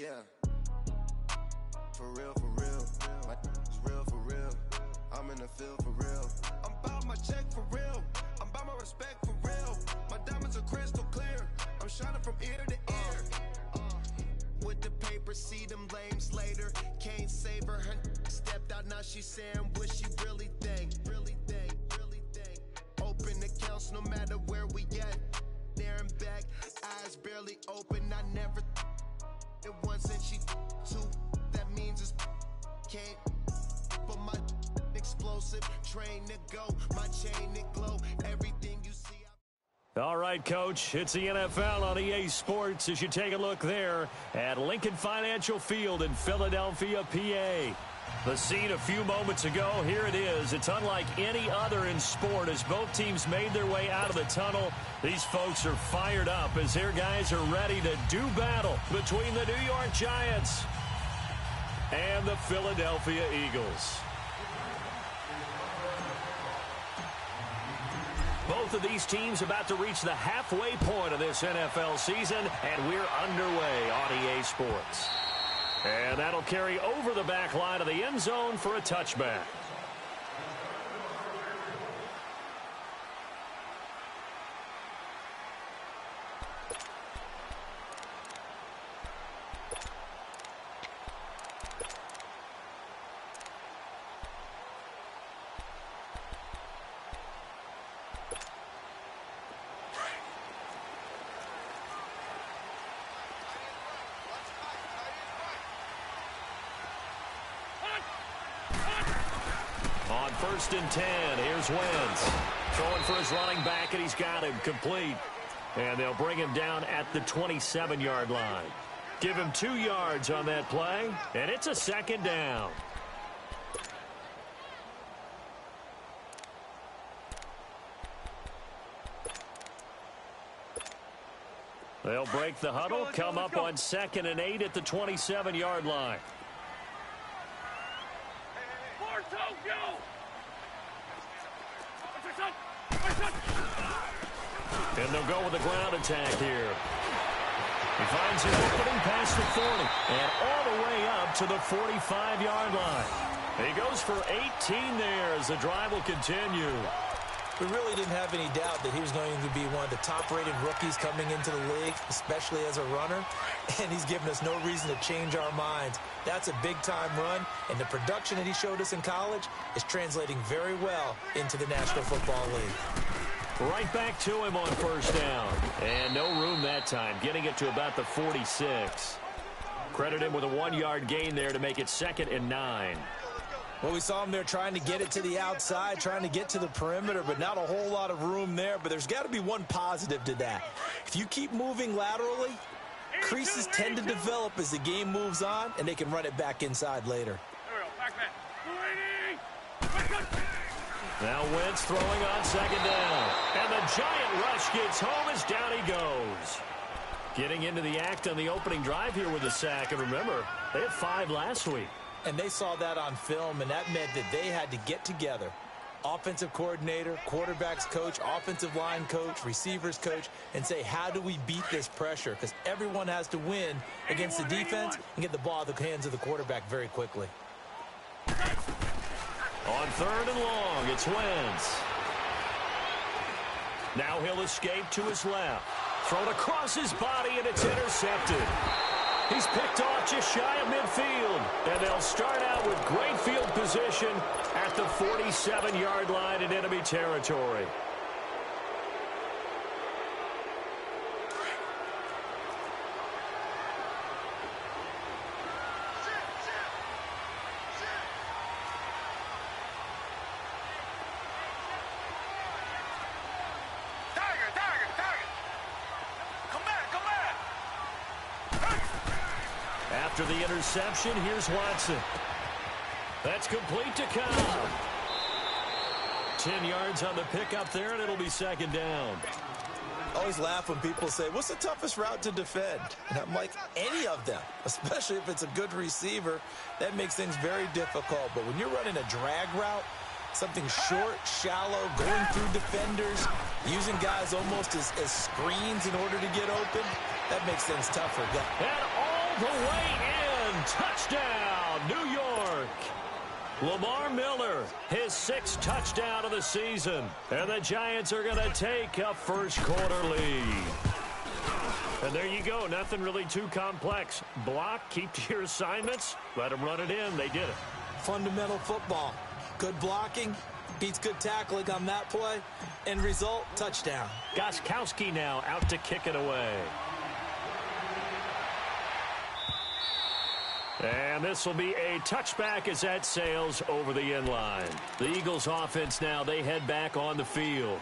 Yeah. For real, for real. My is real, for real. I'm in the field, for real. I'm about my check, for real. I'm about my respect, for real. My diamonds are crystal clear. I'm shining from ear to ear. With the paper, see them lames later. Can't save her. Her stepped out, now she's saying what she really think. Really think, really think. Open accounts no matter where we at. There and back, eyes barely open. I never it once and she two. That means it's can't. But my explosive train to go. My chain to glow. Everything you see. All right, Coach, it's the NFL on EA Sports as you take a look there at Lincoln Financial Field in Philadelphia, PA. The scene a few moments ago, here it is. It's unlike any other in sport as both teams made their way out of the tunnel. These folks are fired up as their guys are ready to do battle between the New York Giants and the Philadelphia Eagles. Both of these teams about to reach the halfway point of this NFL season, and we're underway on EA Sports. And that'll carry over the back line of the end zone for a touchback. On 1st and 10, here's Wentz. Throwing for his running back, and he's got him complete. And they'll bring him down at the 27-yard line. Give him 2 yards on that play, and it's a 2nd down. They'll break the huddle, come up on 2nd and 8 at the 27-yard line. And they'll go with a ground attack here. He finds an opening past the 40 and all the way up to the 45-yard line. He goes for 18 there as the drive will continue. We really didn't have any doubt that he was going to be one of the top-rated rookies coming into the league, especially as a runner. And he's given us no reason to change our minds. That's a big-time run, and the production that he showed us in college is translating very well into the National Football League. Right back to him on 1st down. And no room that time, getting it to about the 46. Credit him with a 1-yard gain there to make it 2nd and 9. Well, we saw him there trying to get it to the outside, trying to get to the perimeter, but not a whole lot of room there. But there's got to be one positive to that. If you keep moving laterally, creases tend to develop as the game moves on, and they can run it back inside later. There we go. Back. Now Wentz throwing on 2nd down. And the giant rush gets home as down he goes. Getting into the act on the opening drive here with a sack. And remember, they had 5 last week. And they saw that on film, and that meant that they had to get together. Offensive coordinator, quarterbacks coach, offensive line coach, receivers coach, and say, how do we beat this pressure? Because everyone has to win against the defense and get the ball in the hands of the quarterback very quickly. On 3rd and long, it's Wentz. Now he'll escape to his left. Thrown across his body, and it's intercepted. He's picked off just shy of midfield, and they'll start out with great field position at the 47-yard line in enemy territory. After the interception, here's Watson. That's complete to Cobb. 10 yards on the pickup there, and it'll be 2nd down. I always laugh when people say, what's the toughest route to defend? And I'm like, any of them, especially if it's a good receiver. That makes things very difficult. But when you're running a drag route, something short, shallow, going through defenders, using guys almost as screens in order to get open, that makes things tougher. And all the way in. Touchdown, New York. Lamar Miller, his 6th touchdown of the season. And the Giants are going to take a first-quarter lead. And there you go. Nothing really too complex. Block, keep to your assignments, let them run it in. They did it. Fundamental football. Good blocking beats good tackling on that play. End result, touchdown. Gostkowski now out to kick it away. And this will be a touchback as that sails over the end line. The Eagles offense now, they head back on the field.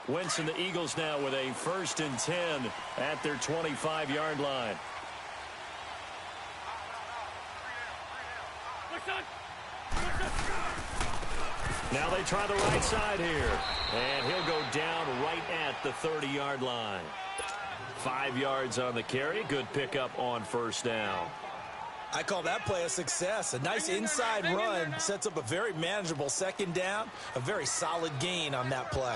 Wentz and the Eagles now with a 1st and 10 at their 25-yard line. Now they try the right side here. And he'll go down right at the 30-yard line. 5 yards on the carry. Good pickup on 1st down. I call that play a success. A nice inside run sets up a very manageable 2nd down. A very solid gain on that play.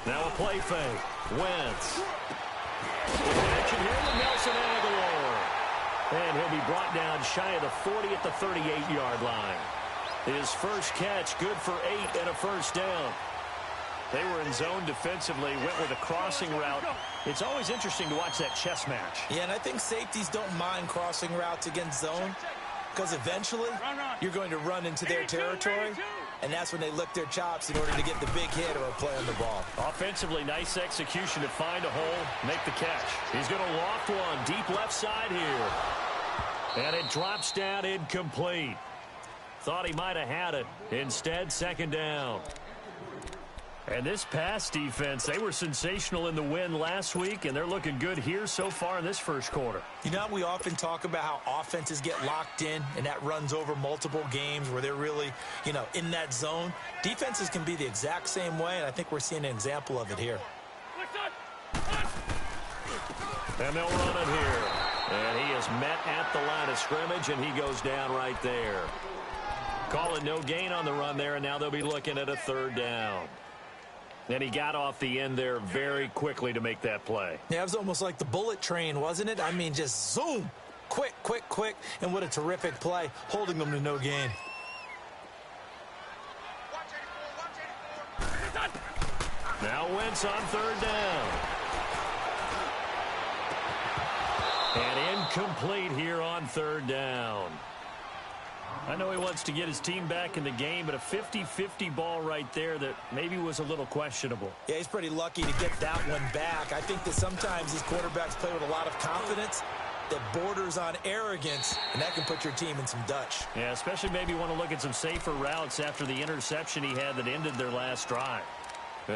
Now a play fake. Wentz. Action here with Nelson Aguilar. And he'll be brought down shy of the 40 at the 38-yard line. His first catch, good for 8 and a 1st down. They were in zone defensively, went with a crossing route. It's always interesting to watch that chess match. Yeah, and I think safeties don't mind crossing routes against zone because eventually you're going to run into their territory, and that's when they lick their chops in order to get the big hit or a play on the ball. Offensively, nice execution to find a hole, make the catch. He's going to loft one deep left side here. And it drops down incomplete. Thought he might have had it. Instead, 2nd down. And this pass defense, they were sensational in the win last week, and they're looking good here so far in this 1st quarter. You know, we often talk about how offenses get locked in, and that runs over multiple games where they're really, in that zone. Defenses can be the exact same way, and I think we're seeing an example of it here. And they'll run it here. And he is met at the line of scrimmage, and he goes down right there. Calling no gain on the run there, and now they'll be looking at a 3rd down. And he got off the end there very quickly to make that play. Yeah, it was almost like the bullet train, wasn't it? I mean, just zoom. Quick, quick, quick. And what a terrific play, holding them to no gain. Now Wentz on 3rd down. And incomplete here on 3rd down. I know he wants to get his team back in the game, but a 50-50 ball right there that maybe was a little questionable. Yeah, he's pretty lucky to get that one back. I think that sometimes these quarterbacks play with a lot of confidence that borders on arrogance, and that can put your team in some Dutch. Yeah, especially maybe want to look at some safer routes after the interception he had that ended their last drive.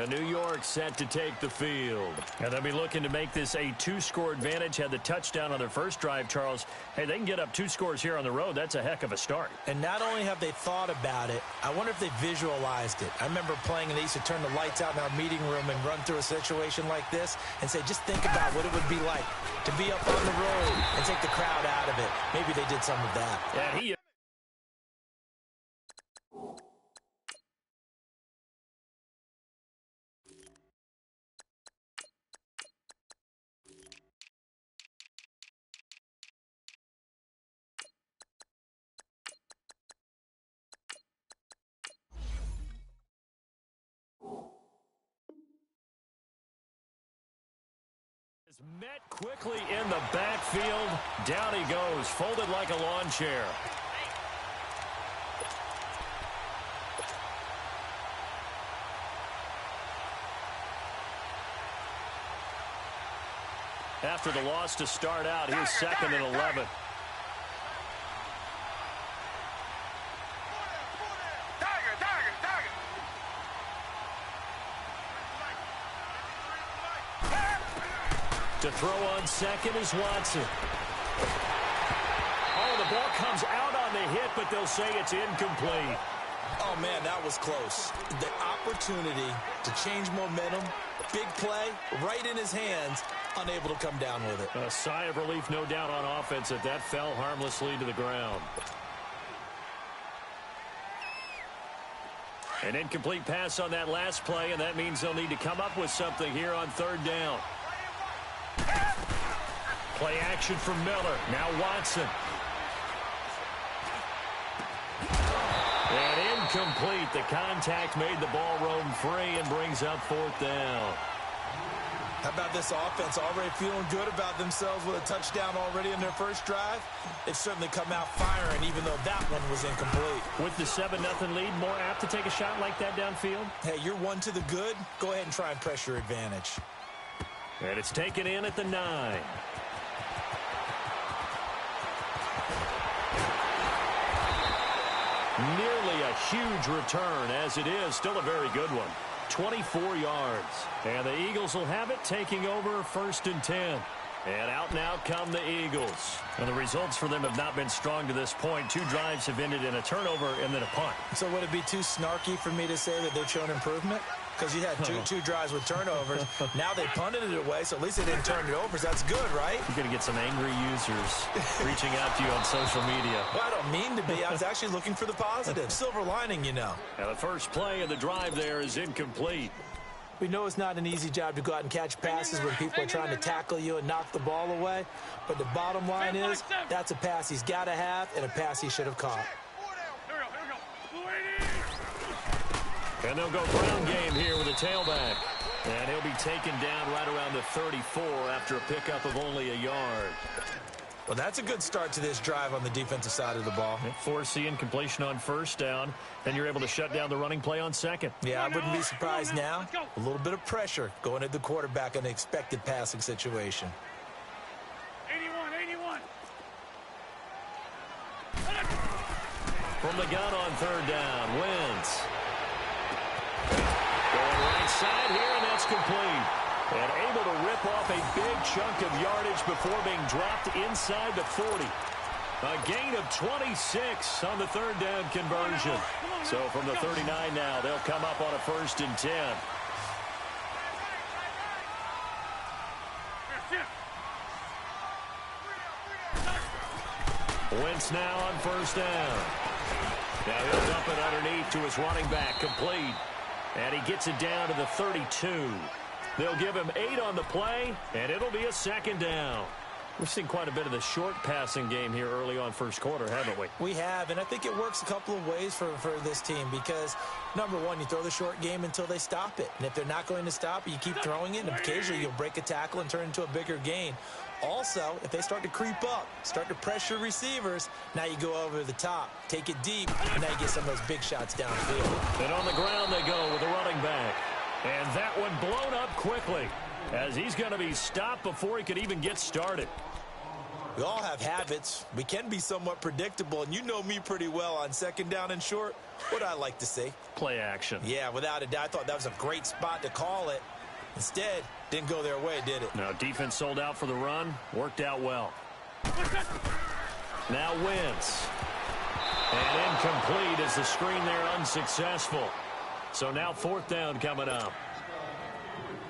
New York set to take the field. And they'll be looking to make this a 2-score advantage. Had the touchdown on their first drive, Charles. Hey, they can get up 2 scores here on the road. That's a heck of a start. And not only have they thought about it, I wonder if they visualized it. I remember playing, and they used to turn the lights out in our meeting room and run through a situation like this and say, just think about what it would be like to be up on the road and take the crowd out of it. Maybe they did some of that. Yeah, he met quickly in the backfield. Down he goes, folded like a lawn chair. After the loss to start out, here's 2nd and 11. To throw on 2nd is Watson. Oh, the ball comes out on the hit, but they'll say it's incomplete. Oh, man, that was close. The opportunity to change momentum, big play, right in his hands, unable to come down with it. A sigh of relief, no doubt, on offense that fell harmlessly to the ground. An incomplete pass on that last play, and that means they'll need to come up with something here on third down. Play action from Miller. Now Watson. And incomplete. The contact made the ball roam free and brings up fourth down. How about this offense already feeling good about themselves with a touchdown already in their first drive? They've certainly come out firing, even though that one was incomplete. With the 7-0 lead, more apt to take a shot like that downfield? Hey, you're one to the good. Go ahead and try and press your advantage. And it's taken in at the 9. Nearly a huge return, as it is still a very good one. 24 yards. And the Eagles will have it, taking over 1st and 10. And out now come the Eagles. And the results for them have not been strong to this point. 2 drives have ended in a turnover and then a punt. So would it be too snarky for me to say that they've shown improvement? Because you had two drives with turnovers. Now they punted it away, so at least they didn't turn it over. So that's good, right? You're going to get some angry users reaching out to you on social media. Well, I don't mean to be. I was actually looking for the positive. Silver lining, you know. Now the first play of the drive there is incomplete. We know it's not an easy job to go out and catch passes when people are trying to tackle you and knock the ball away. But the bottom line is that's a pass he's got to have and a pass he should have caught. And they'll go ground game here with a tailback. And he'll be taken down right around the 34 after a pickup of only a yard. Well, that's a good start to this drive on the defensive side of the ball. Force the incompletion on first down. Then you're able to shut down the running play on second. Yeah, I wouldn't be surprised now. A little bit of pressure going at the quarterback in an expected passing situation. 81. From the gun on third down, Wentz. Going right side here, and that's complete. And able to rip off a big chunk of yardage before being dropped inside the 40. A gain of 26 on the third down conversion. So from the 39 now, they'll come up on a 1st and 10. Wentz now on first down. Now he'll dump it underneath to his running back, complete. And he gets it down to the 32. They'll give him 8 on the play, and it'll be a 2nd down. We've seen quite a bit of the short passing game here early on first quarter, haven't we? We have, and I think it works a couple of ways for this team because, number one, you throw the short game until they stop it. And if they're not going to stop it, you keep throwing it, and occasionally you'll break a tackle and turn it into a bigger gain. Also, if they start to creep up, start to pressure receivers, now you go over the top, take it deep, and now you get some of those big shots downfield. And on the ground they go with the running back. And that one blown up quickly as he's going to be stopped before he could even get started. We all have habits. We can be somewhat predictable, and you know me pretty well on 2nd down and short. What I like to see? Play action. Yeah, without a doubt. I thought that was a great spot to call it. Instead, didn't go their way, did it? No, defense sold out for the run. Worked out well. Now Wentz. And incomplete as the screen there unsuccessful. So now 4th down coming up.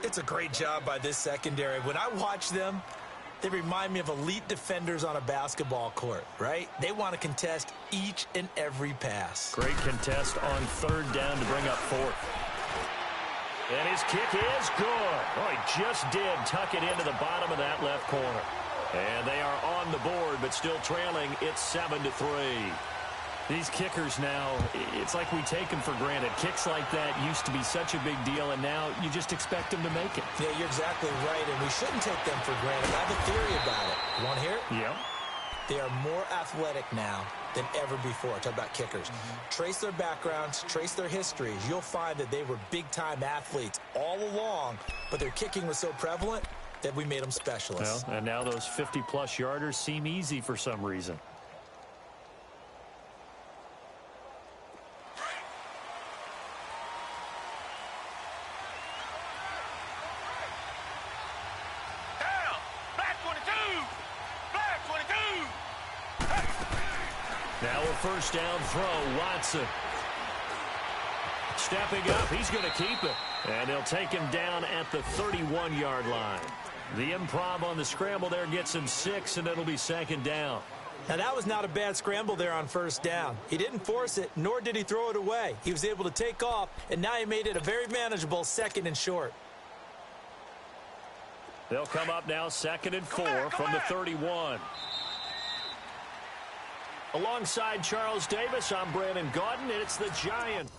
It's a great job by this secondary. When I watch them, they remind me of elite defenders on a basketball court, right? They want to contest each and every pass. Great contest on 3rd down to bring up 4th. And his kick is good. Oh, he just did tuck it into the bottom of that left corner. And they are on the board, but still trailing. It's 7-3. These kickers now, it's like we take them for granted. Kicks like that used to be such a big deal, and now you just expect them to make it. Yeah, you're exactly right, and we shouldn't take them for granted. I have a theory about it. You want to hear it? Yeah. They are more athletic now than ever before. Talk about kickers. Trace their backgrounds, trace their histories. You'll find that they were big-time athletes all along, but their kicking was so prevalent that we made them specialists. Well, and now those 50-plus yarders seem easy for some reason. Now a 1st down throw, Watson. stepping up. He's going to keep it. And they'll take him down at the 31-yard line. The improv on the scramble there gets him 6, and it'll be second down. Now, that was not a bad scramble there on first down. He didn't force it, nor did he throw it away. He was able to take off, and now he made it a very manageable 2nd and short. They'll come up now 2nd and 4 from the 31. Alongside Charles Davis, I'm Brandon Gaudin, and it's the Giants.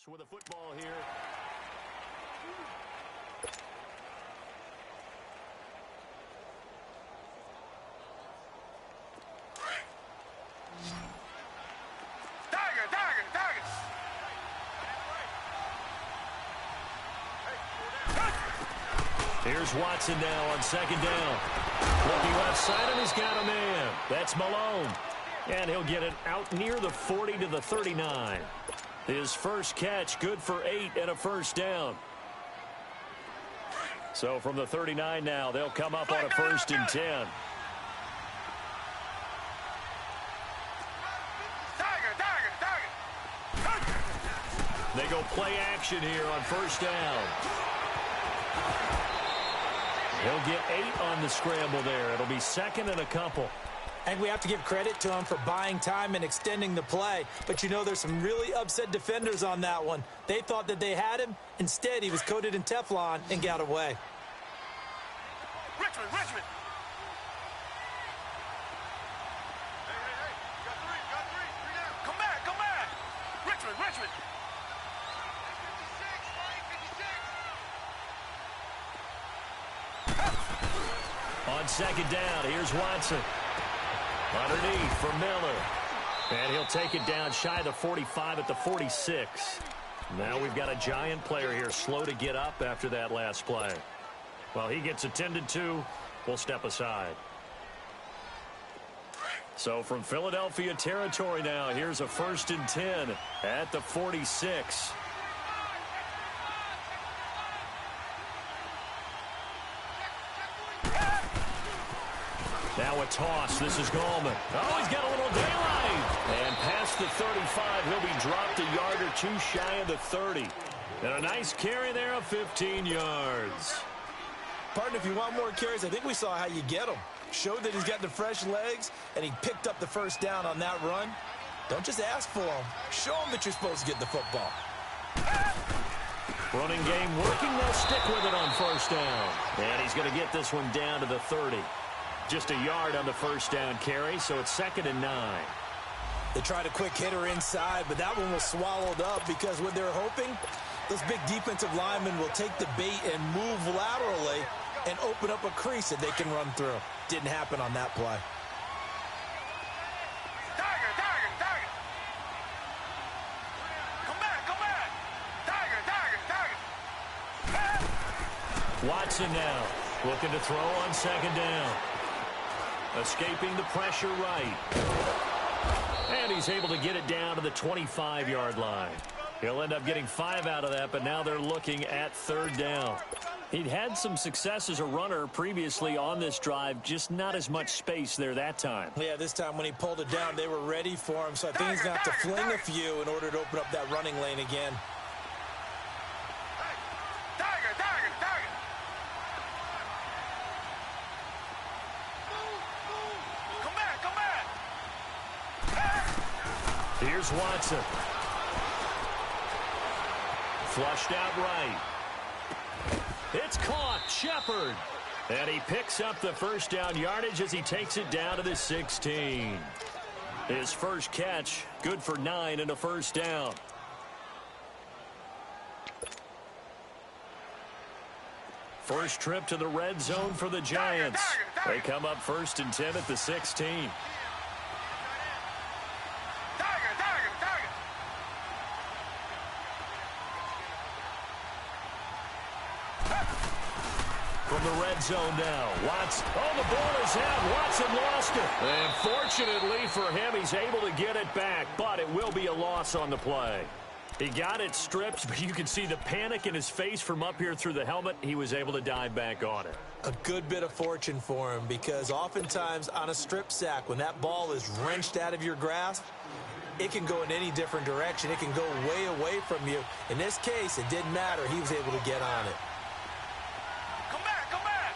With a football here. Here's Watson now on 2nd down. Looking left side, and he's got a man. That's Malone. And he'll get it out near the 40 to the 39. His first catch, good for 8 and a first down. So from the 39 now, they'll come up on a 1st and 10. They go play action here on 1st down. He'll get 8 on the scramble there. It'll be 2nd and a couple. And we have to give credit to him for buying time and extending the play. But, you know, there's some really upset defenders on that one. They thought that they had him. Instead, he was coated in Teflon and got away. Richmond! Hey. Got three. 3 down. Come back. Richmond. 56, Mike, 56. On 2nd down, here's Watson. Underneath for Miller. And he'll take it down shy of the 45 at the 46. Now we've got a Giant player here slow to get up after that last play. Well, he gets attended to. We'll step aside. So from Philadelphia territory now, here's a 1st and 10 at the 46. Now a toss. This is Gallman. Oh, he's got a little daylight. And past the 35, he'll be dropped a yard or 2 shy of the 30. And a nice carry there of 15 yards. Partner, if you want more carries, I think we saw how you get them. Showed that he's got the fresh legs, and he picked up the first down on that run. Don't just ask for them. Show them that you're supposed to get the football. Running game working. They'll stick with it on 1st down. And he's going to get this one down to the 30. Just a yard on the 1st down carry, so it's 2nd and 9. They tried a quick hitter inside, but that one was swallowed up because what they're hoping, those big defensive linemen will take the bait and move laterally and open up a crease that they can run through. Didn't happen on that play. Tiger. Come back. Tiger. Watson now looking to throw on 2nd down. Escaping the pressure right. And he's able to get it down to the 25-yard line. He'll end up getting 5 out of that, but now they're looking at 3rd down. He'd had some success as a runner previously on this drive, just not as much space there that time. Yeah, this time when he pulled it down, they were ready for him, so I think he's going to have to fling a few in order to open up that running lane again. Tiger. Come back. Here's Watson. Flushed out right. It's caught. Shepard. And he picks up the 1st down yardage as he takes it down to the 16. His first catch, good for 9 and a 1st down. First trip to the red zone for the Giants. They come up 1st and 10 at the 16. from the red zone now. Watson. Oh, the ball is out. Watson lost it. And fortunately for him, he's able to get it back, but it will be a loss on the play. He got it stripped, but you can see the panic in his face from up here through the helmet. He was able to dive back on it. A good bit of fortune for him, because oftentimes on a strip sack, when that ball is wrenched out of your grasp, it can go in any different direction. It can go way away from you. In this case, it didn't matter. He was able to get on it. Come back, come back!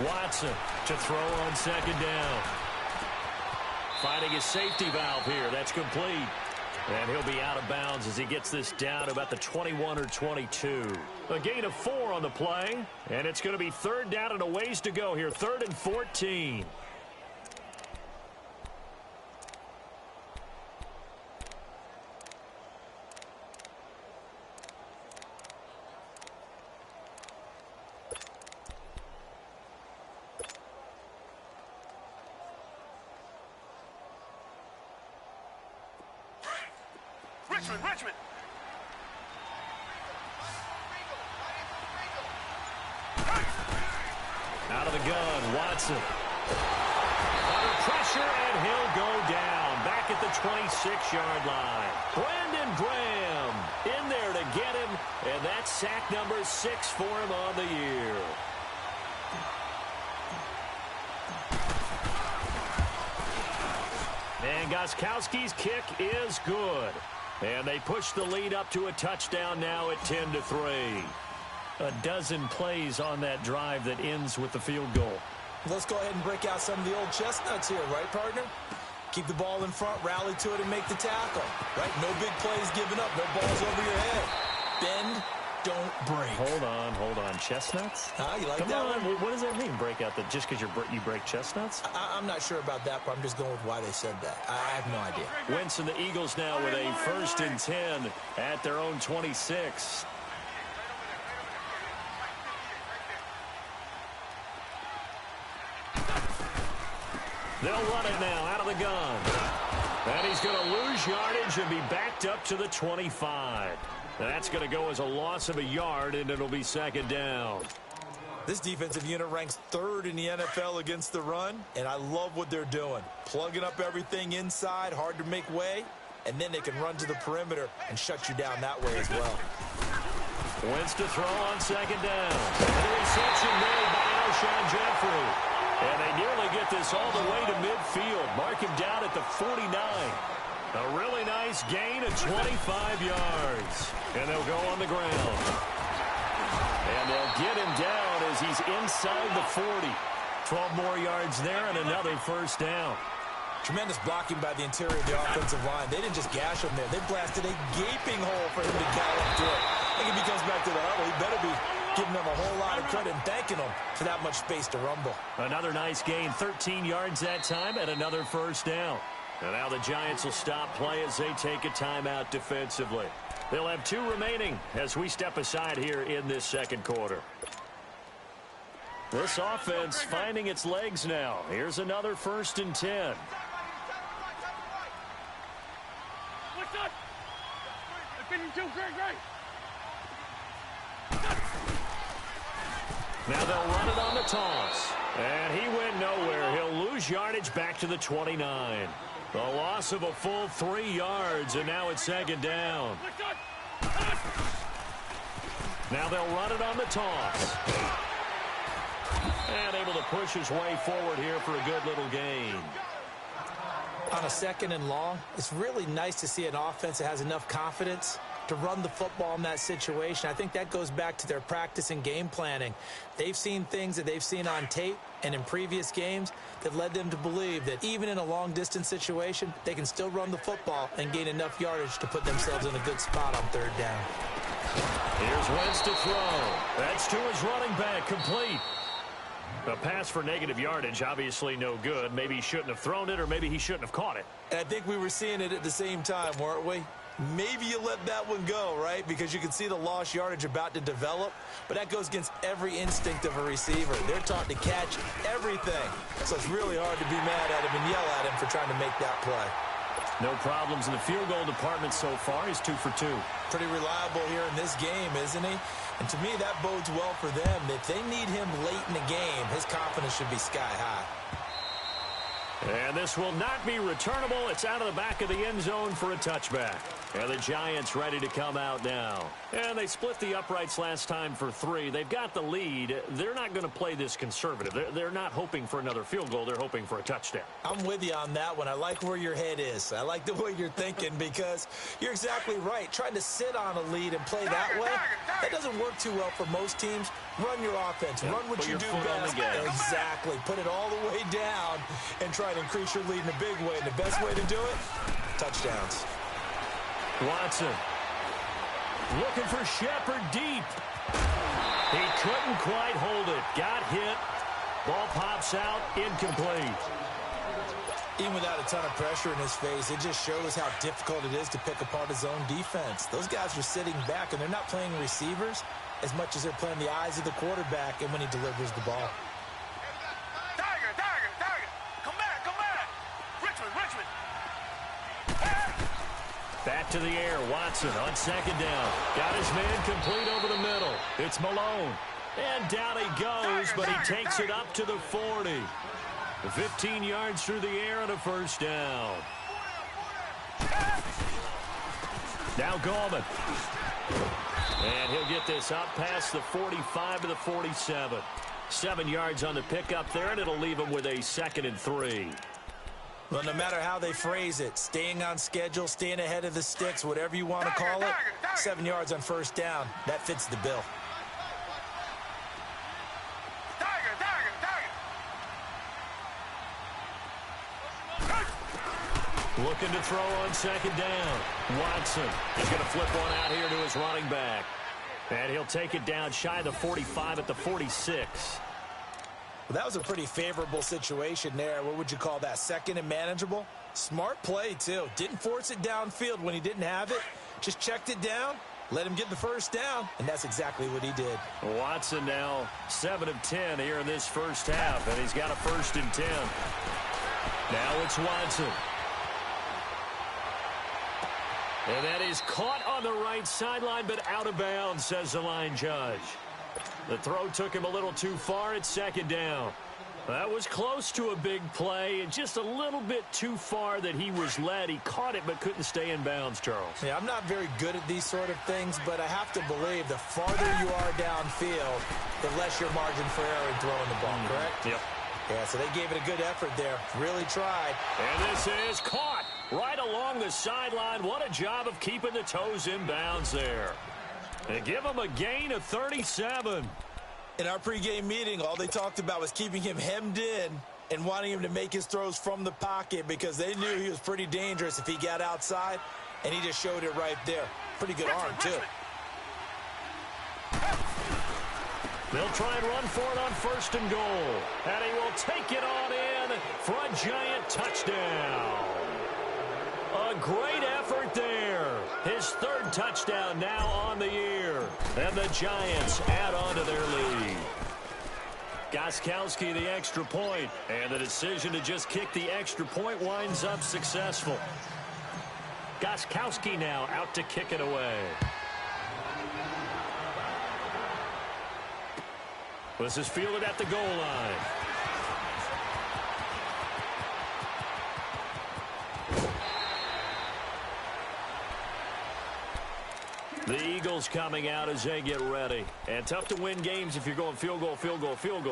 Watson to throw on second down. Finding his safety valve here. That's complete. And he'll be out of bounds as he gets this down to about the 21 or 22. A gain of 4 on the play. And it's going to be third down and a ways to go here. 3rd and 14. Richmond! Out of the gun, Watson. Under pressure, and he'll go down. Back at the 26-yard line. Brandon Graham in there to get him, and that's sack number 6 for him on the year. And Gostkowski's kick is good. And they push the lead up to a touchdown now at 10-3. A dozen plays on that drive that ends with the field goal. Let's go ahead and break out some of the old chestnuts here, right, partner? Keep the ball in front, rally to it, and make the tackle. Right? No big plays given up, no balls over your head. Bend, don't break. Hold on. Chestnuts? You like Come that on. one? What does that mean, break out? That just because you break chestnuts? I'm not sure about that, but I'm just going with why they said that. I have no idea. Wentz and the Eagles now with a 1st and 10 at their own 26. They'll run it now out of the gun. And he's going to lose yardage and be backed up to the 25. That's going to go as a loss of a yard, and it'll be 2nd down. This defensive unit ranks 3rd in the NFL against the run, and I love what they're doing. Plugging up everything inside, hard to make way, and then they can run to the perimeter and shut you down that way as well. Wentz to throw on 2nd down. And the reception made by Alshon Jeffrey. And they nearly get this all the way to midfield. Mark him down at the 49. A really nice gain of 25 yards. And they'll go on the ground. And they'll get him down as he's inside the 40. 12 more yards there and another 1st down. Tremendous blocking by the interior of the offensive line. They didn't just gash him there. They blasted a gaping hole for him to gallop through. I think if he comes back to the huddle, he better be giving them a whole lot of credit and thanking them for that much space to rumble. Another nice gain, 13 yards that time, and another 1st down. And now the Giants will stop play as they take a timeout defensively. They'll have 2 remaining as we step aside here in this 2nd quarter. This offense finding its legs now. Here's another 1st and 10. Now they'll run it on the toss. And he went nowhere. He'll lose yardage back to the 29. The loss of a full 3 yards, and now it's 2nd down. Now they'll run it on the toss. And able to push his way forward here for a good little gain. On a 2nd and long, it's really nice to see an offense that has enough confidence to run the football in that situation. I think that goes back to their practice and game planning. They've seen things that they've seen on tape and in previous games that led them to believe that even in a long-distance situation, they can still run the football and gain enough yardage to put themselves in a good spot on 3rd down. Here's Wentz to throw. That's to his running back, complete. A pass for negative yardage, obviously no good. Maybe he shouldn't have thrown it, or maybe he shouldn't have caught it. And I think we were seeing it at the same time, weren't we? Maybe you let that one go, right? Because you can see the lost yardage about to develop. But that goes against every instinct of a receiver. They're taught to catch everything. So it's really hard to be mad at him and yell at him for trying to make that play. No problems in the field goal department so far. He's 2 for 2. Pretty reliable here in this game, isn't he? And to me, that bodes well for them. If they need him late in the game, his confidence should be sky high. And this will not be returnable. It's out of the back of the end zone for a touchback. And the Giants ready to come out now. And they split the uprights last time for 3. They've got the lead. They're not going to play this conservative. They're not hoping for another field goal. They're hoping for a touchdown. I'm with you on that one. I like where your head is. I like the way you're thinking because you're exactly right. Trying to sit on a lead and play that way, that doesn't work too well for most teams. Run your offense. Run what you do best. Exactly. Put it all the way down and try to increase your lead in a big way. And the best way to do it, touchdowns. Watson looking for Shepard deep. He couldn't quite hold it. Got hit. Ball pops out. Incomplete. Even without a ton of pressure in his face, it just shows how difficult it is to pick apart his own defense. Those guys are sitting back, and they're not playing receivers as much as they're playing the eyes of the quarterback and when he delivers the ball. Tiger. Come back. Richmond. Back to the air. Watson on second down. Got his man complete over the middle. It's Malone. And down he goes, but he takes it up to the 40. 15 yards through the air and a first down. Now Gallman. And he'll get this up past the 45 to the 47. 7 yards on the pickup there, and it'll leave him with a 2nd and 3. Well, no matter how they phrase it, staying on schedule, staying ahead of the sticks, whatever you want to call it, 7 yards on first down, that fits the bill. Looking to throw on second down. Watson is going to flip one out here to his running back. And he'll take it down shy of the 45 at the 46. Well, that was a pretty favorable situation there. What would you call that? 2nd and manageable? Smart play, too. Didn't force it downfield when he didn't have it. Just checked it down, let him get the first down, and that's exactly what he did. Watson now 7 of 10 here in this first half, and he's got a 1st and 10. Now it's Watson. And that is caught on the right sideline, but out of bounds, says the line judge. The throw took him a little too far. It's 2nd down. That was close to a big play, and just a little bit too far that he was led. He caught it but couldn't stay in bounds, Charles. Yeah, I'm not very good at these sort of things, but I have to believe the farther you are downfield, the less your margin for error in throwing the ball, correct? Yep. Yeah, so they gave it a good effort there. Really tried. And this is caught right along the sideline. What a job of keeping the toes in bounds there. And give him a gain of 37. In our pregame meeting, all they talked about was keeping him hemmed in and wanting him to make his throws from the pocket because they knew he was pretty dangerous if he got outside, and he just showed it right there. Pretty good arm, too. They'll try and run for it on 1st and goal. And he will take it on in for a giant touchdown. A great effort there. His 3rd touchdown now on the year. And the Giants add on to their lead. Gostkowski the extra point. And the decision to just kick the extra point winds up successful. Gostkowski now out to kick it away. This is fielded at the goal line. The Eagles coming out as they get ready. And tough to win games if you're going field goal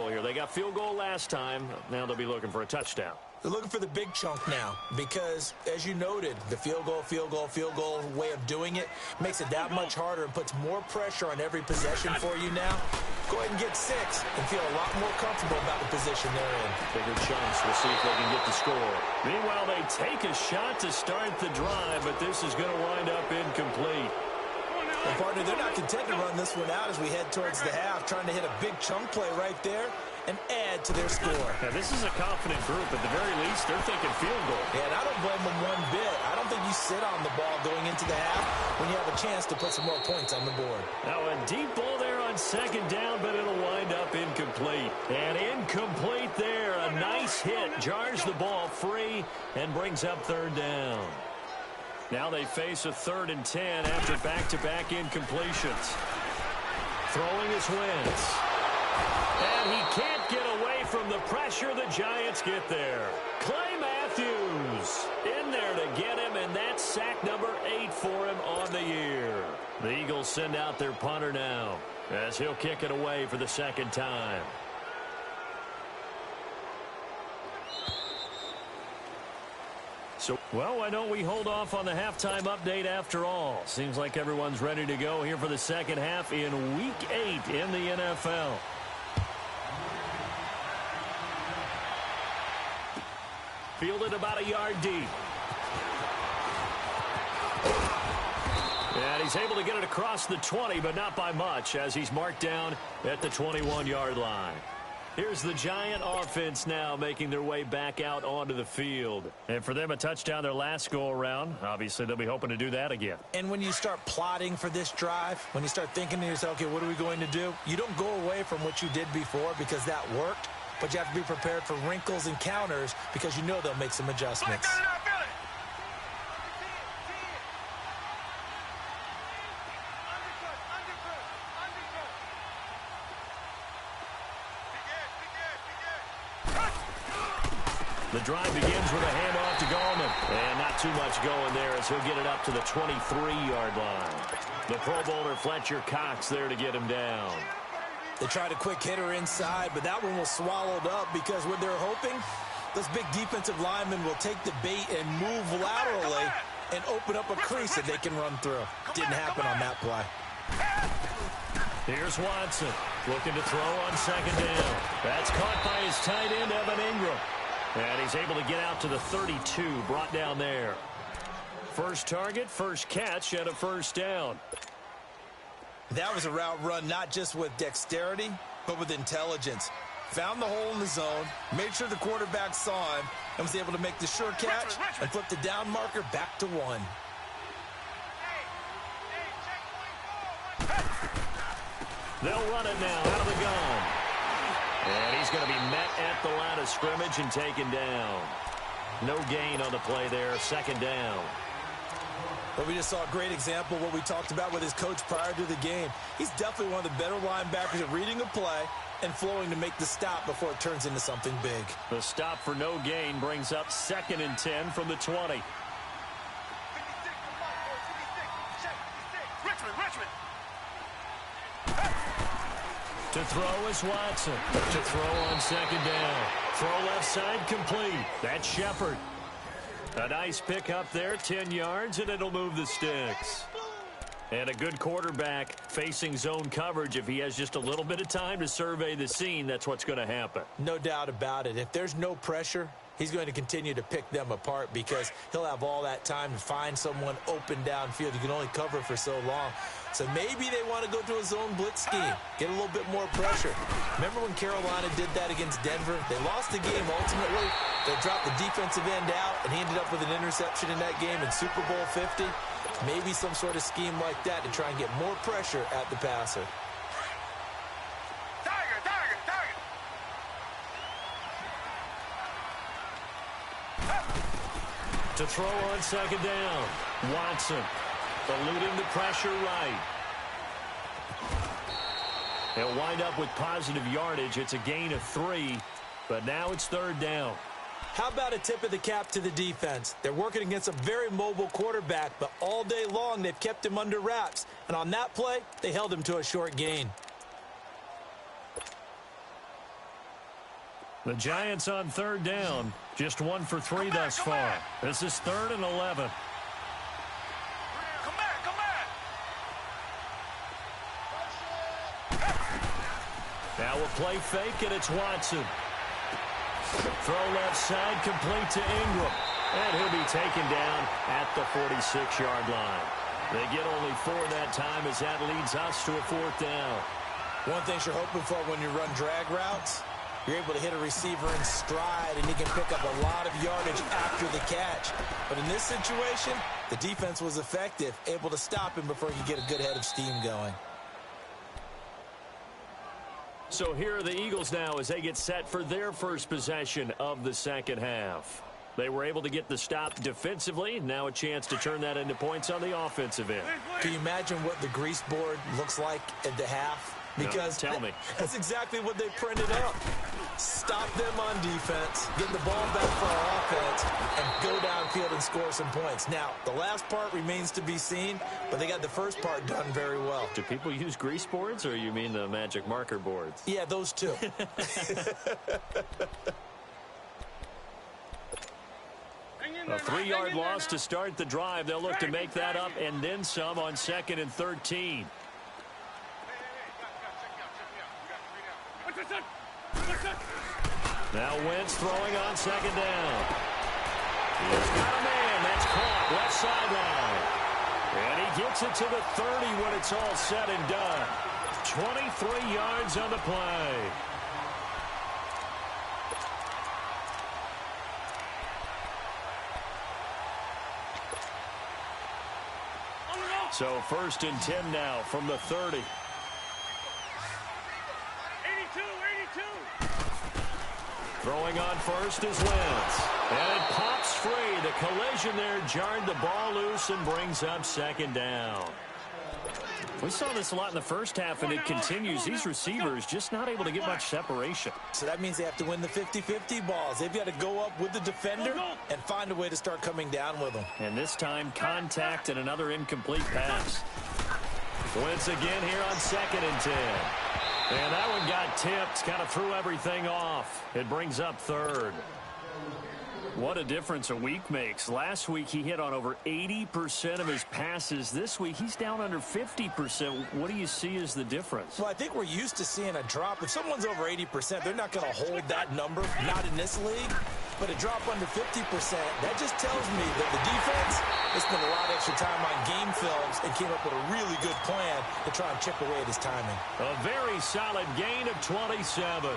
here. They got field goal last time. Now they'll be looking for a touchdown. They're looking for the big chunk now because, as you noted, the field goal way of doing it makes it that much harder and puts more pressure on every possession for you now. Go ahead and get 6 and feel a lot more comfortable about the position they're in. Bigger chunks. We'll see if they can get the score. Meanwhile, they take a shot to start the drive, but this is going to wind up incomplete. Well, partner, they're not content to run this one out as we head towards the half, trying to hit a big chunk play right there and add to their score. Now, this is a confident group. At the very least, they're thinking field goal. Yeah, and I don't blame them one bit. I don't think you sit on the ball going into the half when you have a chance to put some more points on the board. Now, a deep ball there on 2nd down, but it'll wind up incomplete. And incomplete there. A nice hit. Jars the ball free and brings up 3rd down. Now they face a 3rd and 10 after back-to-back incompletions. Throwing his wins. And he can't get away from the pressure the Giants get there. Clay Matthews in there to get him, and that's sack number 8 for him on the year. The Eagles send out their punter now as he'll kick it away for the 2nd time. So, well, why don't we hold off on the halftime update after all? Seems like everyone's ready to go here for the 2nd half in Week 8 in the NFL. Fielded about a yard deep. And he's able to get it across the 20, but not by much, as he's marked down at the 21-yard line. Here's the Giant offense now making their way back out onto the field. And for them, a touchdown their last go-around. Obviously, they'll be hoping to do that again. And when you start plotting for this drive, when you start thinking to yourself, okay, what are we going to do? You don't go away from what you did before because that worked, but you have to be prepared for wrinkles and counters because you know they'll make some adjustments. The drive begins with a handoff to Gallman. And not too much going there as he'll get it up to the 23-yard line. The Pro Bowler Fletcher Cox there to get him down. They tried a quick hitter inside, but that one was swallowed up because what they're hoping, those big defensive linemen will take the bait and move laterally and open up a crease that they can run through. Didn't happen on that play. Here's Watson looking to throw on 2nd down. That's caught by his tight end, Evan Ingram. And he's able to get out to the 32, brought down there. First target, first catch, and a 1st down. That was a route run not just with dexterity, but with intelligence. Found the hole in the zone, made sure the quarterback saw him, and was able to make the sure catch and flip the down marker back to 1. They'll run it now out of the gun. And he's going to be met at the line of scrimmage and taken down. No gain on the play there, 2nd down. But we just saw a great example of what we talked about with his coach prior to the game. He's definitely one of the better linebackers at reading a play and flowing to make the stop before it turns into something big. The stop for no gain brings up 2nd and 10 from the 20. To throw is Watson. To throw on 2nd down. Throw left side complete. That's Shepard. A nice pick up there, 10 yards, and it'll move the sticks. And a good quarterback facing zone coverage. If he has just a little bit of time to survey the scene, that's what's going to happen. No doubt about it. If there's no pressure, he's going to continue to pick them apart because he'll have all that time to find someone open downfield. You can only cover for so long. So maybe they want to go to a zone blitz scheme, get a little bit more pressure. Remember when Carolina did that against Denver? They lost the game ultimately. They dropped the defensive end out, and he ended up with an interception in that game in Super Bowl 50. Maybe some sort of scheme like that to try and get more pressure at the passer. To throw on 2nd down, Watson eluding the pressure right. He'll wind up with positive yardage. It's a gain of 3, but now it's 3rd down. How about a tip of the cap to the defense? They're working against a very mobile quarterback, but all day long they've kept him under wraps. And on that play, they held him to a short gain. The Giants on 3rd down, just 1 for 3 thus far. This is 3rd and 11. Come back. Now a play fake, and it's Watson. Throw left side, complete to Ingram. And he'll be taken down at the 46-yard line. They get only 4 that time as that leads us to a 4th down. One thing you're hoping for when you run drag routes, you're able to hit a receiver in stride, and he can pick up a lot of yardage after the catch. But in this situation, the defense was effective, able to stop him before he could get a good head of steam going. So here are the Eagles now as they get set for their first possession of the 2nd half. They were able to get the stop defensively. Now a chance to turn that into points on the offensive end. Can you imagine what the grease board looks like at the half? Because no, tell me. That's exactly what they printed up. Stop them on defense, get the ball back for our offense, and go downfield and score some points. Now, the last part remains to be seen, but they got the first part done very well. Do people use grease boards, or you mean the magic marker boards? Yeah, those two. A 3-yard loss to start the drive. They'll look to make that up and then some on 2nd and 13. Now Wentz throwing on 2nd down. He's got a man. That's caught left sideline. And he gets it to the 30 when it's all said and done. 23 yards on the play. So 1st and 10 now from the 30. 82. Throwing on first is Wentz. And it pops free. The collision there jarred the ball loose and brings up 2nd down. We saw this a lot in the first half, and it continues. These receivers just not able to get much separation. So that means they have to win the 50-50 balls. They've got to go up with the defender and find a way to start coming down with them. And this time, contact and another incomplete pass. Wentz again here on 2nd and 10. And that one got tipped, kind of threw everything off. It brings up 3rd. What a difference a week makes. Last week, he hit on over 80% of his passes. This week, he's down under 50%. What do you see as the difference? Well, I think we're used to seeing a drop. If someone's over 80%, they're not going to hold that number, not in this league. But a drop under 50%, that just tells me that the defense has spent a lot of extra time on game films and came up with a really good plan to try and chip away at his timing. A very solid gain of 27.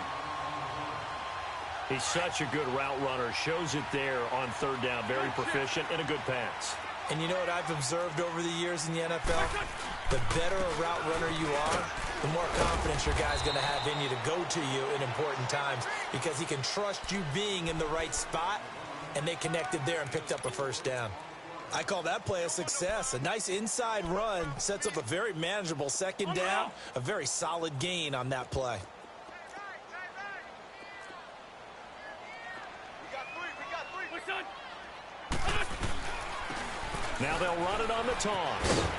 He's such a good route runner. Shows it there on 3rd down. Very proficient and a good pass. And you know what I've observed over the years in the NFL? The better a route runner you are, the more confidence your guy's going to have in you to go to you in important times because he can trust you being in the right spot, and they connected there and picked up a 1st down. I call that play a success. A nice inside run sets up a very manageable 2nd down, a very solid gain on that play. Now they'll run it on the toss.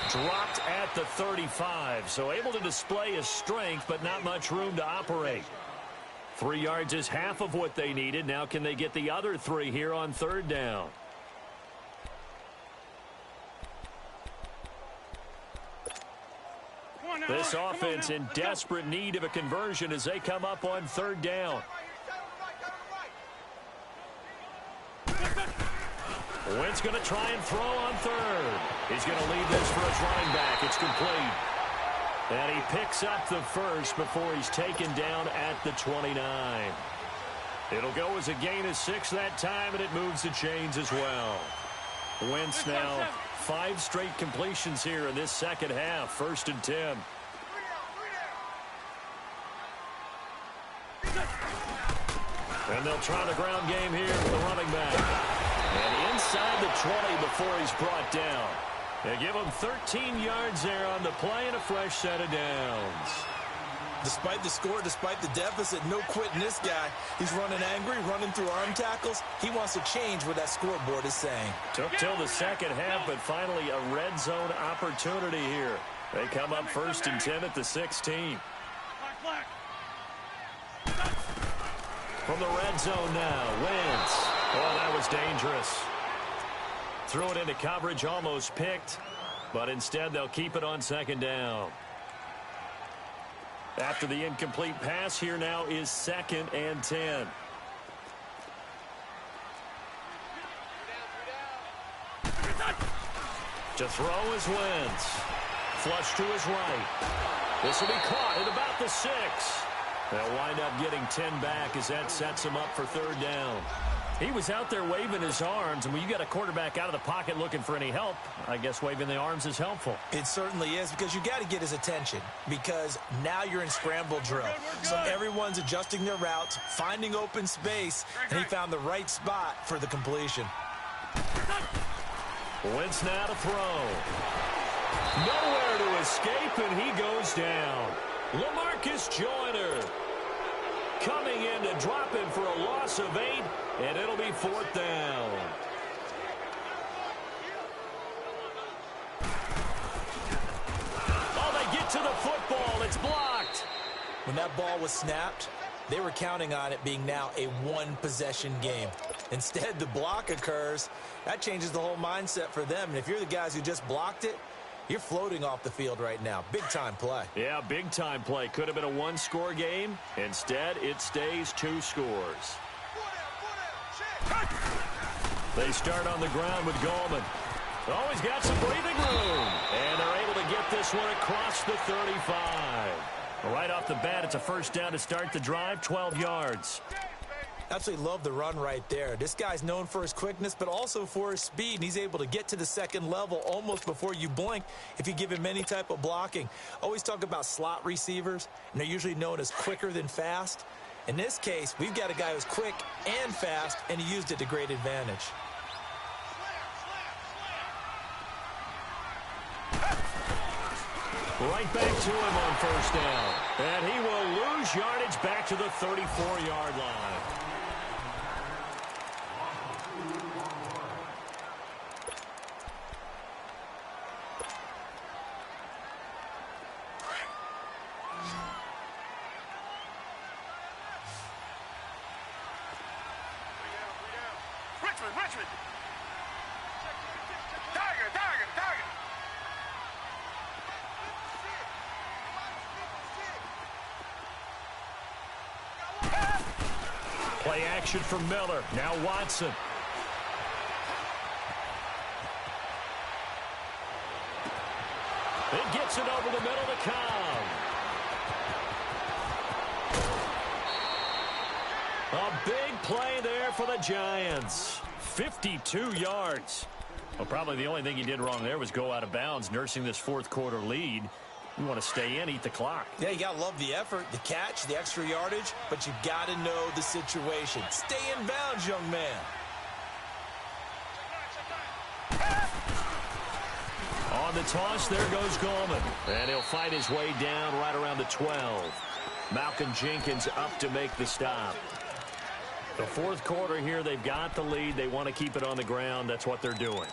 Dropped at the 35, so able to display his strength, but not much room to operate. 3 yards is half of what they needed. Now can they get the other 3 here on 3rd down? This offense in desperate need of a conversion as they come up on 3rd down. Wentz going to try and throw on 3rd. He's going to leave this for his running back. It's complete. And he picks up the 1st before he's taken down at the 29. It'll go as a gain of 6 that time, and it moves the chains as well. Wentz now 5 straight completions here in this 2nd half. 1st and 10. And they'll try the ground game here with the running back. And inside the 20 before he's brought down. They give him 13 yards there on the play and a fresh set of downs. Despite the score, despite the deficit, no quitting this guy. He's running angry, running through arm tackles. He wants to change what that scoreboard is saying. Took till the 2nd half, but finally a red zone opportunity here. They come up 1st and 10 at the 16. From the red zone now, Wentz. Oh, that was dangerous. Threw it into coverage, almost picked, but instead they'll keep it on 2nd down. After the incomplete pass, here now is 2nd and 10. To throw is Wentz. Flush to his right. This will be caught at about the 6. They'll wind up getting 10 back as that sets him up for 3rd down. He was out there waving his arms, and when you got a quarterback out of the pocket looking for any help, I guess waving the arms is helpful. It certainly is, because you got to get his attention, because now you're in scramble drill. So everyone's adjusting their routes, finding open space, and he found the right spot for the completion. Wentz now to throw. Nowhere to escape, and he goes down. LaMarcus Joyner coming in to drop him for a loss of 8, and it'll be 4th down. Oh, they get to the football. It's blocked. When that ball was snapped, they were counting on it being now a one-possession game. Instead, the block occurs. That changes the whole mindset for them. And if you're the guys who just blocked it, you're floating off the field right now. Big-time play. Yeah, big-time play. Could have been a one-score game. Instead, it stays 2 scores. They start on the ground with Goldman. Oh, he's got some breathing room. And they're able to get this one across the 35. Right off the bat, it's a first down to start the drive, 12 yards. Absolutely love the run right there. This guy's known for his quickness, but also for his speed, and he's able to get to the second level almost before you blink if you give him any type of blocking. Always talk about slot receivers, and they're usually known as quicker than fast. In this case, we've got a guy who's quick and fast, and he used it to great advantage. Right back to him on first down. And he will lose yardage back to the 34-yard line. Richmond. Tiger. Play action for Miller. Now Watson. It gets it over the middle to Cobb. A big play there for the Giants. 52 yards. Well, probably the only thing he did wrong there was go out of bounds, nursing this fourth quarter lead. You want to stay in, eat the clock. Yeah, you got to love the effort, the catch, the extra yardage, but you got to know the situation. Stay in bounds, young man. On the toss, there goes Goldman. And he'll fight his way down right around the 12. Malcolm Jenkins up to make the stop. The fourth quarter here, they've got the lead. They want to keep it on the ground. That's what they're doing.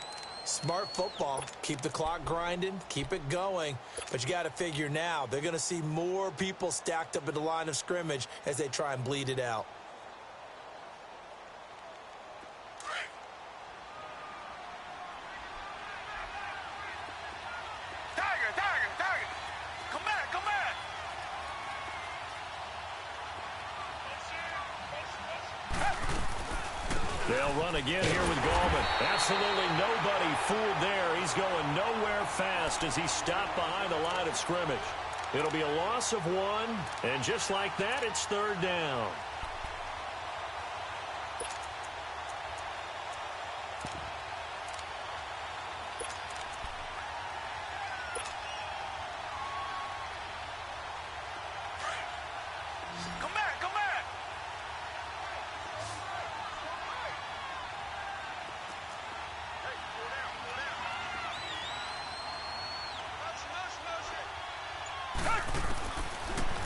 Smart football. Keep the clock grinding. Keep it going. But you got to figure now, they're going to see more people stacked up at the line of scrimmage as they try and bleed it out. Tiger. Come back. They'll run again here with Goldman. Absolutely nobody fooled there. He's going nowhere fast as he stopped behind the line of scrimmage. It'll be a loss of 1, and just like that, it's third down. Come back.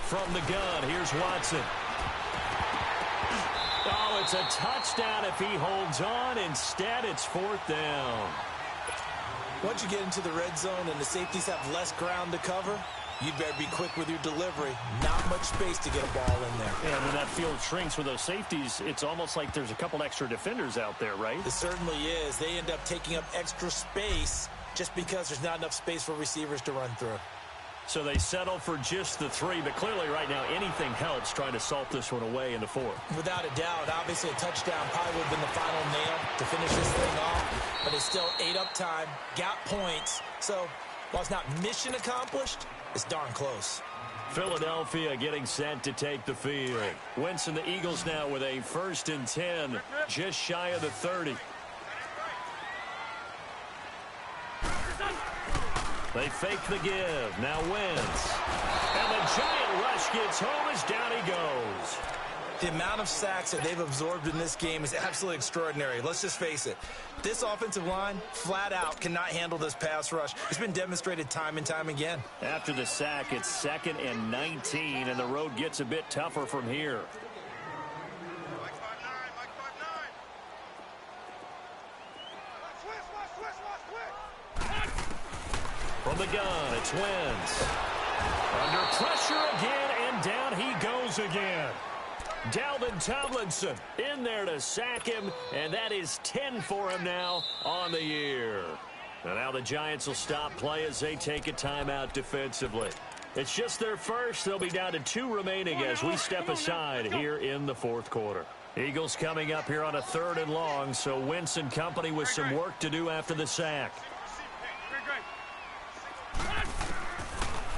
From the gun, here's Watson. Oh, it's a touchdown if he holds on. Instead, it's fourth down. Once you get into the red zone and the safeties have less ground to cover, you'd better be quick with your delivery. Not much space to get a ball in there. And when that field shrinks with those safeties, it's almost like there's a couple extra defenders out there, right? It certainly is. They end up taking up extra space just because there's not enough space for receivers to run through. So they settle for just the 3, but clearly right now anything helps trying to salt this one away in the 4th. Without a doubt, obviously a touchdown probably would have been the final nail to finish this thing off, but it's still 8 up time, got points. So while it's not mission accomplished, it's darn close. Philadelphia getting set to take the field. Wentz and the Eagles now with a 1st and 10, just shy of the 30. They fake the give. Now Wentz. And the giant rush gets home as down he goes. The amount of sacks that they've absorbed in this game is absolutely extraordinary. Let's just face it. This offensive line, flat out, cannot handle this pass rush. It's been demonstrated time and time again. After the sack, it's 2nd and 19, and the road gets a bit tougher from here. From the gun, it's Wentz. Under pressure again, and down he goes again. Dalvin Tomlinson in there to sack him, and that is 10 for him now on the year. And now the Giants will stop play as they take a timeout defensively. It's just their first. They'll be down to 2 remaining as we step aside here in the 4th quarter. Eagles coming up here on a 3rd and long, so Wentz and company with some work to do after the sack.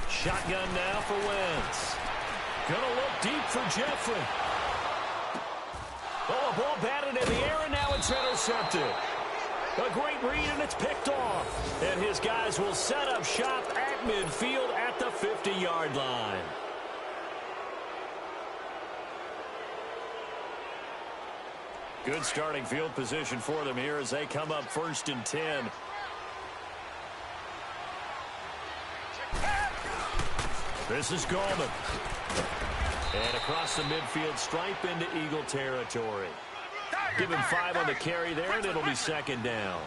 Shotgun now for Wentz. Gonna look deep for Jeffrey. Oh, a ball batted in the air, and now it's intercepted. A great read, and it's picked off. And his guys will set up shop at midfield at the 50-yard line. Good starting field position for them here as they come up 1st and 10. This is Gallman. And across the midfield stripe into Eagle territory. Give him 5 on the carry there, and it'll be 2nd down.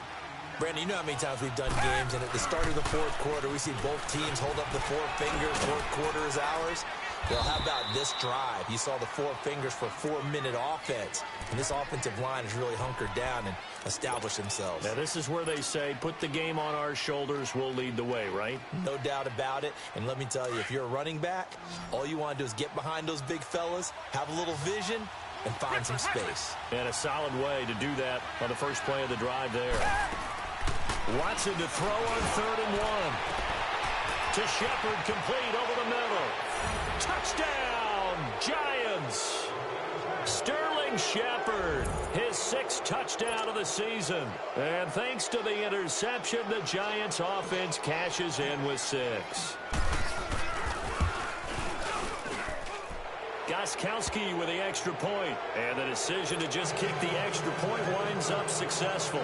Brandon, you know how many times we've done games, and at the start of the 4th quarter, we see both teams hold up the 4 fingers, 4th quarter is ours. Well, how about this drive? You saw the 4 fingers for 4-minute offense, and this offensive line has really hunkered down and established themselves. Now, this is where they say, put the game on our shoulders, we'll lead the way, right? No doubt about it, and let me tell you, if you're a running back, all you want to do is get behind those big fellas, have a little vision, and find some space. And a solid way to do that on the first play of the drive there. Watson to throw on 3rd and 1. To Shepard, complete over the middle. Touchdown, Giants. Sterling Shepard, his 6th touchdown of the season. And thanks to the interception, the Giants offense cashes in with 6. Gostkowski with the extra point. And the decision to just kick the extra point winds up successful.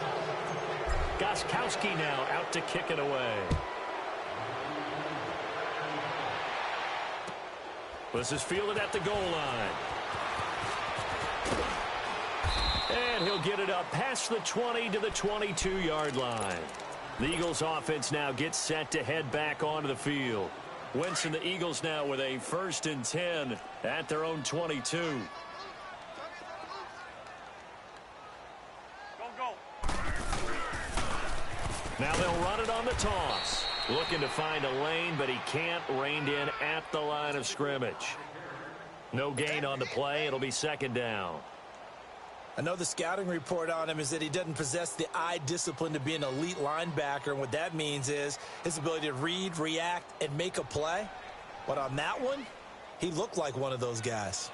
Gostkowski now out to kick it away. This is fielded at the goal line. And he'll get it up past the 20 to the 22-yard line. The Eagles offense now gets set to head back onto the field. Wentz and the Eagles now with a 1st and 10 at their own 22. Now they'll run it on the toss. Looking to find a lane, but he can't. Reined in at the line of scrimmage. No gain on the play. It'll be 2nd down. I know the scouting report on him is that he doesn't possess the eye discipline to be an elite linebacker. And what that means is his ability to read, react, and make a play. But on that one, he looked like one of those guys.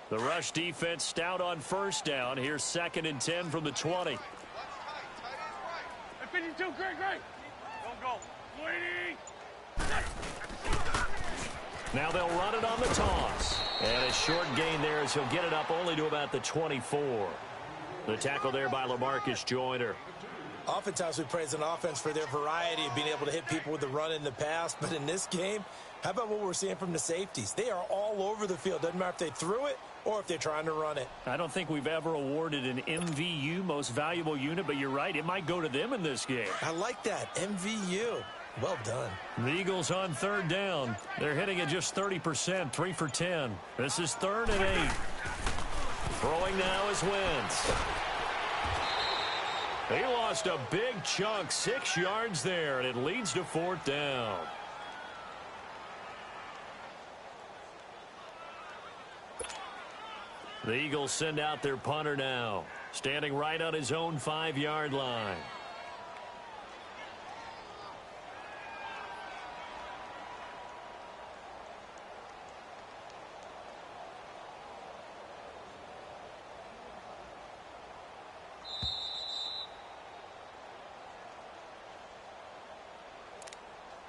The rush defense stout on 1st down. Here's 2nd and 10 from the 20. 52, great. Go. Waiting. Now they'll run it on the toss. And a short gain there as he'll get it up only to about the 24. The tackle there by LaMarcus Joyner. Oftentimes we praise an offense for their variety of being able to hit people with the run in the pass. But in this game, how about what we're seeing from the safeties? They are all over the field. Doesn't matter if they threw it or if they're trying to run it. I don't think we've ever awarded an MVU, most valuable unit, but you're right. It might go to them in this game. I like that. MVU. Well done. The Eagles on 3rd down. They're hitting at just 30%, 3 for 10. This is 3rd and 8. Throwing now is Wentz. He lost a big chunk, 6 yards there, and it leads to 4th down. The Eagles send out their punter now, standing right on his own 5-yard line.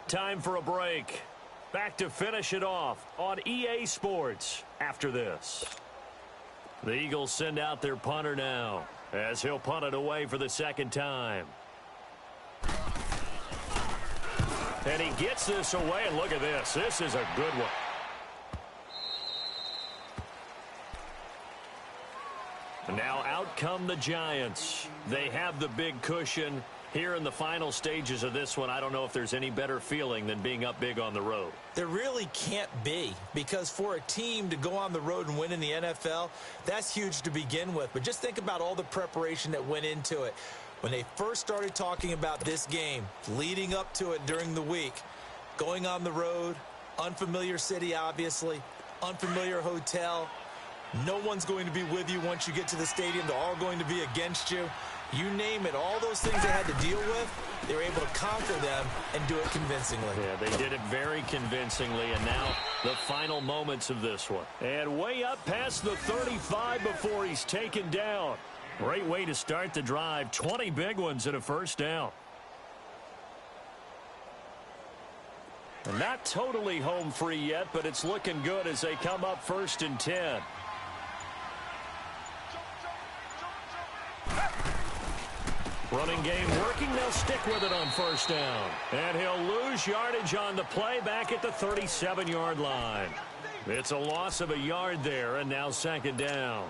Time for a break. Back to finish it off on EA Sports after this. The Eagles send out their punter now as he'll punt it away for the second time. And he gets this away, and look at this. This is a good one. Now out come the Giants. They have the big cushion. Here in the final stages of this one, I don't know if there's any better feeling than being up big on the road. There really can't be, because for a team to go on the road and win in the NFL, that's huge to begin with. But just think about all the preparation that went into it. When they first started talking about this game, leading up to it during the week, going on the road, unfamiliar city, obviously, unfamiliar hotel. No one's going to be with you once you get to the stadium. They're all going to be against you. You name it, all those things they had to deal with, they were able to conquer them and do it convincingly. Yeah, they did it very convincingly, and now the final moments of this one. And way up past the 35 before he's taken down. Great way to start the drive. 20 big ones and a first down. And not totally home free yet, but it's looking good as they come up 1st and 10. Running game working. They'll stick with it on 1st down. And he'll lose yardage on the play back at the 37-yard line. It's a loss of a yard there, and now 2nd down.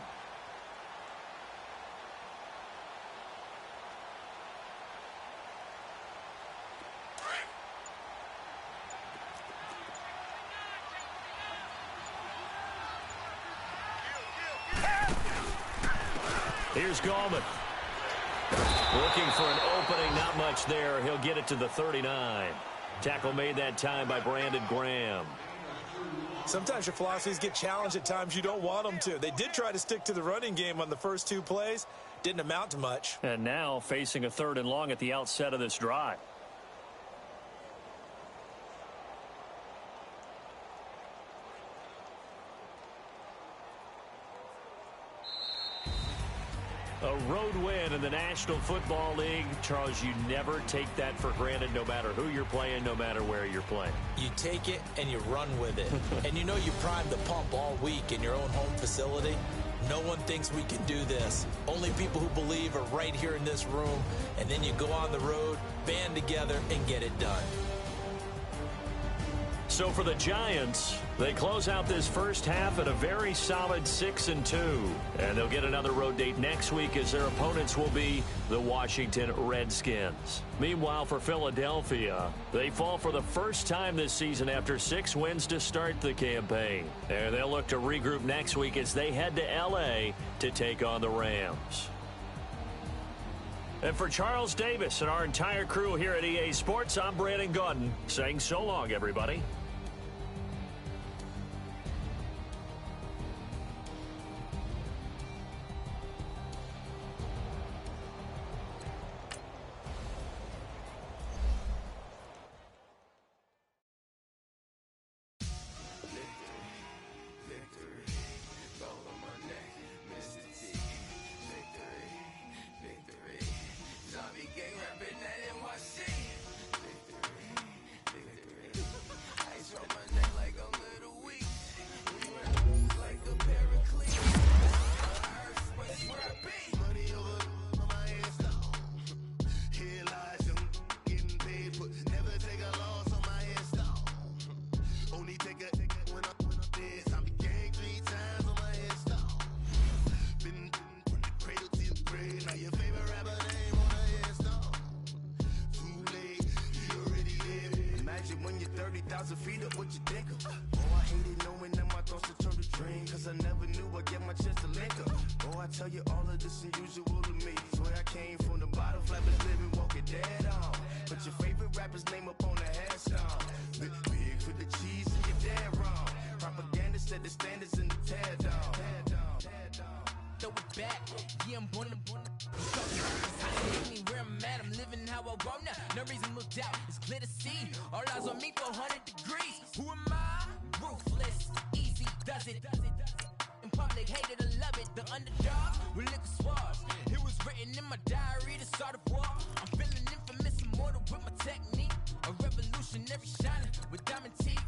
Here's Gallman. Looking for an opening, not much there. He'll get it to the 39. Tackle made that time by Brandon Graham. Sometimes your philosophies get challenged at times you don't want them to. They did try to stick to the running game on the first 2 plays. Didn't amount to much. And now facing a 3rd and long at the outset of this drive. A road win in the National Football League. Charles, you never take that for granted, no matter who you're playing, no matter where you're playing. You take it and you run with it. And you know you primed the pump all week in your own home facility. No one thinks we can do this. Only people who believe are right here in this room. And then you go on the road, band together, and get it done. So for the Giants, they close out this first half at a very solid 6-2. And they'll get another road date next week as their opponents will be the Washington Redskins. Meanwhile, for Philadelphia, they fall for the first time this season after 6 wins to start the campaign. And they'll look to regroup next week as they head to L.A. to take on the Rams. And for Charles Davis and our entire crew here at EA Sports, I'm Brandon Gaudin saying so long, everybody. A revolutionary shining with diamond teeth.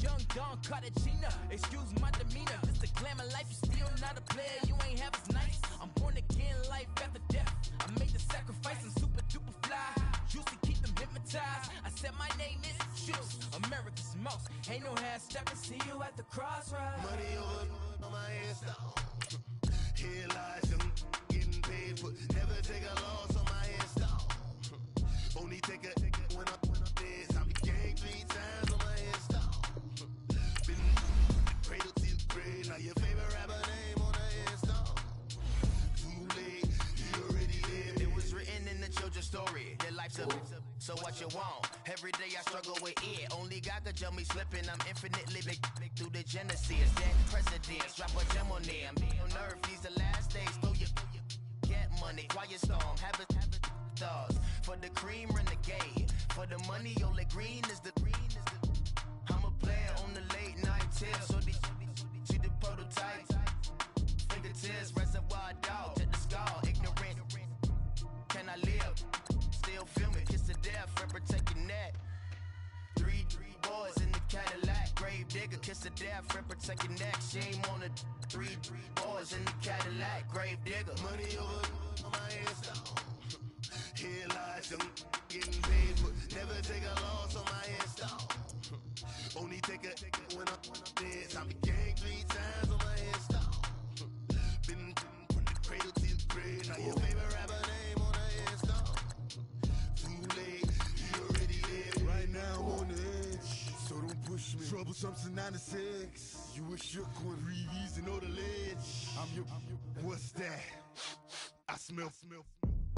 Young Don Cartagena, excuse my demeanor. This the glamour life, you still not a player, you ain't half as nice. I'm born again, life after death. I made the sacrifice, I'm super duper fly. Used to keep them hypnotized. I said my name is Juice, America's most. Ain't no half stepping, see you at the crossroads. Money over on my headstone. Here lies young, getting paid for. Never take a loss on my headstone. Only take a when I'm dead. I'm gang 3 times on my headstone. Been cradle to the grave. Now your favorite rapper name on the headstone. Too late, you already dead. It was written in the children's story. Their life's a so what you want. Every day I struggle with it. Only God could jump me slipping. I'm infinitely big through the genesis. Dead presidents, drop a gem on them. Be on earth, these the last days. Throw your get money, quiet storm, have it stars. For the cream, renegade. For the money, only green is the I'm a player on the late night tips. So these see the prototype. Fingertips, reservoir dog, check the skull. Ignorant, can I live? Still feel me, kiss to death, friend, protect your neck. Three boys in the Cadillac, grave digger, kiss to death, friend, protect your neck. Shame on the three boys in the Cadillac, grave digger. Money over on my headstone. Here lies young, getting paid for. Never take a loss on my headstone. Only take a when I'm dead. I'm gang 3 times on my headstone. Been from the cradle to the grave. Now your favorite rapper name on the headstone. Too late, you already dead. Right now I'm on the edge, so don't push me. Troublesome to 96. You a shook one, breathe and know the ledge. I'm your, what's that? I smell.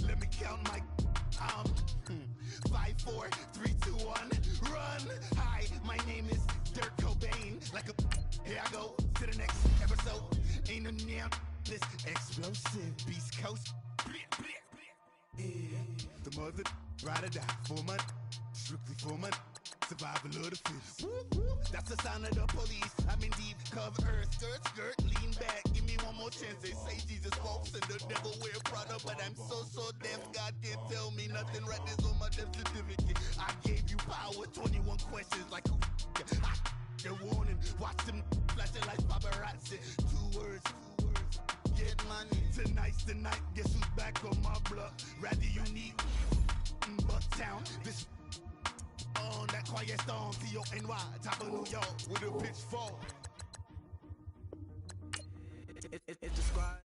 Let me count my 5, 4, 3, 2, 1, run. Hi, my name is Dirk Cobain. Like a here I go to the next episode. Ain't no damn this explosive Beast Coast. Yeah. The mother ride or die for money, strictly for money. Survival of the fittest. That's the sign of the police. I'm in deep cover earth. Skirt, lean back. Give me one more chance. They say Jesus walks and the devil wear Prada, but I'm so deaf. God can't tell me nothing. Right this on my death certificate. I gave you power. 21 questions like who? They're warning. Watch them flashing like paparazzi. 2 words. Get money. Tonight's the night. Guess who's back on my block? Rather unique. Bucktown. This. On that quiet storm, T-O-N-Y, top of New York, with a pitchfork. It describes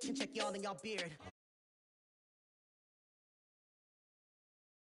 Chin check y'all and y'all beard.